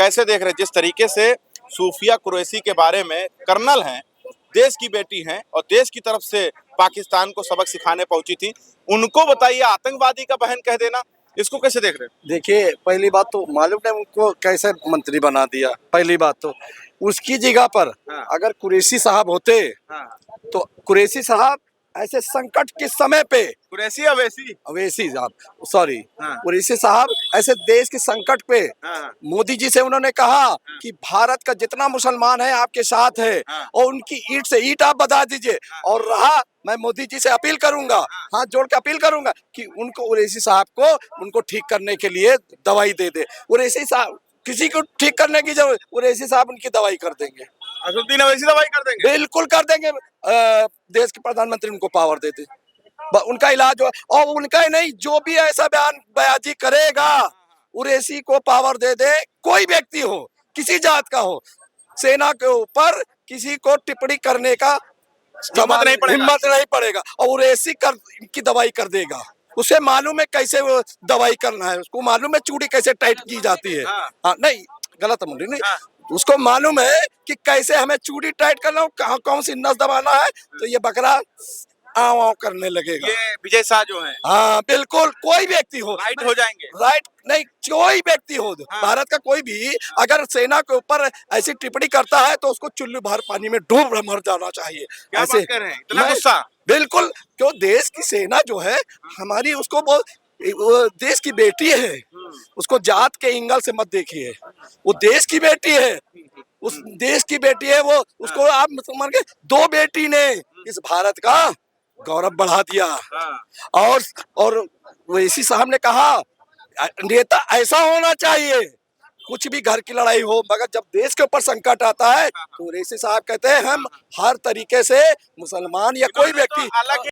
कैसे देख रहे हैं जिस तरीके से सूफिया कुरैशी के बारे में कर्नल हैं, देश की बेटी हैं और देश की तरफ से पाकिस्तान को सबक सिखाने पहुंची थी, उनको बताइए आतंकवादी का बहन कह देना, इसको कैसे देख रहे हैं? देखिए, पहली बात तो मालूम है उनको कैसे मंत्री बना दिया। पहली बात तो उसकी जगह पर हाँ। अगर कुरैशी साहब होते हाँ। तो कुरैशी साहब ऐसे संकट के समय पे कुरैशी अवैसी। अवैसी साहब सॉरी हाँ। कुरैशी साहब ऐसे देश के संकट पे हाँ। मोदी जी से उन्होंने कहा कि भारत का जितना मुसलमान है आपके साथ है हाँ। और उनकी ईंट से ईंट आप बता दीजिए। और रहा, मैं मोदी जी से अपील करूंगा, हाथ जोड़ के अपील करूंगा कि उनको कुरैशी साहब को उनको ठीक करने के लिए दवाई दे दे। कुरैशी साहब किसी को ठीक करने की जरूरत, कुरैशी साहब उनकी दवाई कर देंगे, असदुद्दीन अवैसी दवाई कर देंगे। बिल्कुल कर देंगे। देश के प्रधानमंत्री उनको पावर दे दे, उनका इलाज हो। और उनका ही नहीं, जो भी ऐसा बयाजी करेगा कुरैशी को पावर दे दे, कोई व्यक्ति हो, किसी जात का हो, सेना के ऊपर किसी को टिप्पणी करने का हिम्मत नहीं पड़ेगा और कुरैशी कर इनकी दवाई कर देगा। उसे मालूम है कैसे वो दवाई करना है, उसको मालूम है चूड़ी कैसे टाइट की जाती है। हाँ, नहीं गलत मुंडी नहीं, उसको मालूम है कि कैसे हमें चूड़ी टाइट करना है, कहाँ कौन सी नस दबाना है, तो ये बकरा आव आव करने लगेगा। ये विजय शाह जो हैं, हाँ बिल्कुल, कोई व्यक्ति हो राइट हो जाएंगे। राइट नहीं, कोई व्यक्ति हो हाँ। भारत का कोई भी अगर सेना के ऊपर ऐसी टिप्पणी करता है तो उसको चुल्लू भर पानी में डूब मर जाना चाहिए। क्या ऐसे बात कर रहे हैं, इतना गुस्सा? बिल्कुल, क्यों देश की सेना जो है हमारी, उसको वो देश की बेटी है, उसको जात के एंगल से मत देखिए, वो देश की बेटी है, उस देश की बेटी है वो, उसको आप मुसलमान के दो बेटी ने इस भारत का गौरव बढ़ा दिया। और वैसी साहब ने कहा नेता ऐसा होना चाहिए, कुछ भी घर की लड़ाई हो मगर जब देश के ऊपर संकट आता है तो वैसी साहब कहते हैं हम हर तरीके से मुसलमान या कोई व्यक्ति